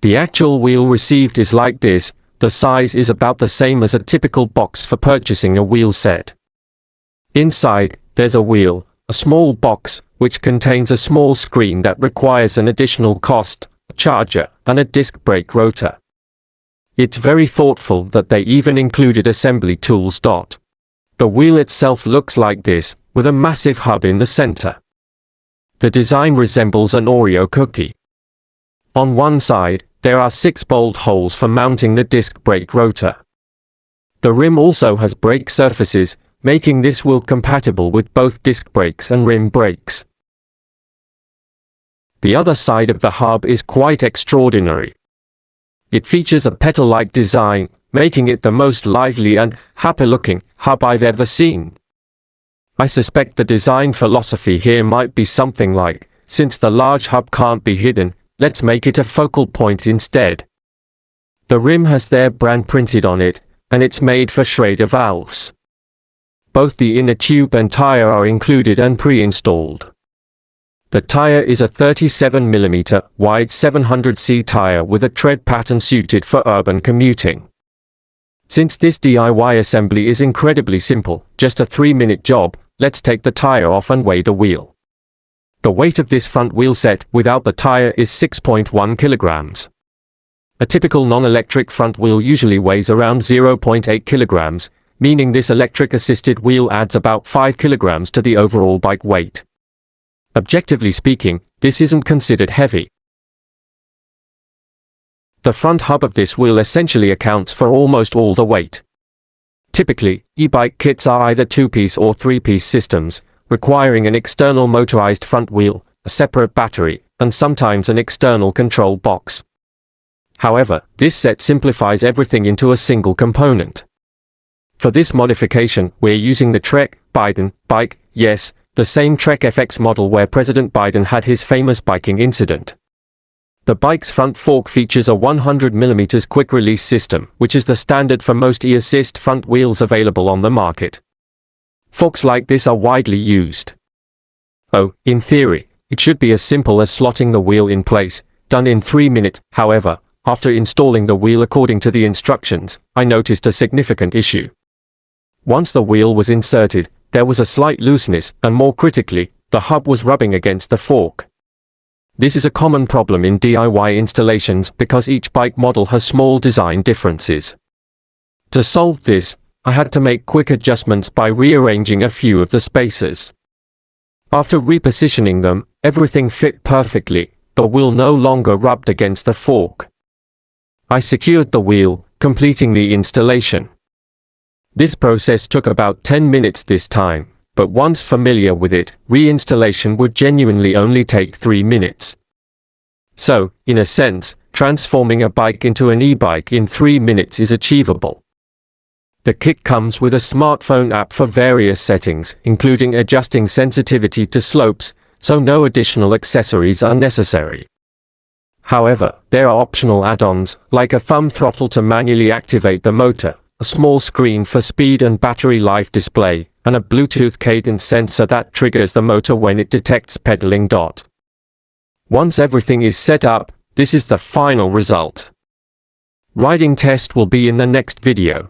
The actual wheel received is like this. The size is about the same as a typical box for purchasing a wheel set. Inside, there's a wheel, a small box, which contains a small screen that requires an additional cost, a charger, and a disc brake rotor. It's very thoughtful that they even included assembly tools. The wheel itself looks like this, with a massive hub in the center. The design resembles an Oreo cookie. On one side, there are 6 bolt holes for mounting the disc brake rotor. The rim also has brake surfaces, making this wheel compatible with both disc brakes and rim brakes. The other side of the hub is quite extraordinary. It features a petal-like design, making it the most lively and happy-looking hub I've ever seen. I suspect the design philosophy here might be something like, since the large hub can't be hidden, let's make it a focal point instead. The rim has their brand printed on it, and it's made for Schrader valves. Both the inner tube and tire are included and pre-installed. The tire is a 37mm wide 700C tire with a tread pattern suited for urban commuting. Since this DIY assembly is incredibly simple, just a 3-minute job, let's take the tire off and weigh the wheel. The weight of this front wheel set without the tire is 6.1 kilograms. A typical non-electric front wheel usually weighs around 0.8 kilograms, meaning this electric-assisted wheel adds about 5 kilograms to the overall bike weight. Objectively speaking, this isn't considered heavy. The front hub of this wheel essentially accounts for almost all the weight. Typically, e-bike kits are either 2-piece or 3-piece systems, requiring an external motorized front wheel, a separate battery, and sometimes an external control box. However, this set simplifies everything into a single component. For this modification, we're using the Trek Biden bike, yes, the same Trek FX model where President Biden had his famous biking incident. The bike's front fork features a 100mm quick-release system, which is the standard for most e-assist front wheels available on the market. Forks like this are widely used. Oh, in theory, it should be as simple as slotting the wheel in place, done in 3 minutes. However, after installing the wheel according to the instructions, I noticed a significant issue. Once the wheel was inserted, there was a slight looseness, and more critically, the hub was rubbing against the fork. This is a common problem in DIY installations because each bike model has small design differences. To solve this, I had to make quick adjustments by rearranging a few of the spacers. After repositioning them, everything fit perfectly, the wheel no longer rubbed against the fork. I secured the wheel, completing the installation. This process took about 10 minutes this time, but once familiar with it, reinstallation would genuinely only take 3 minutes. So, in a sense, transforming a bike into an e-bike in 3 minutes is achievable. The kit comes with a smartphone app for various settings, including adjusting sensitivity to slopes, so no additional accessories are necessary. However, there are optional add-ons, like a thumb throttle to manually activate the motor, a small screen for speed and battery life display, and a Bluetooth cadence sensor that triggers the motor when it detects pedaling. Once everything is set up, this is the final result. Riding test will be in the next video.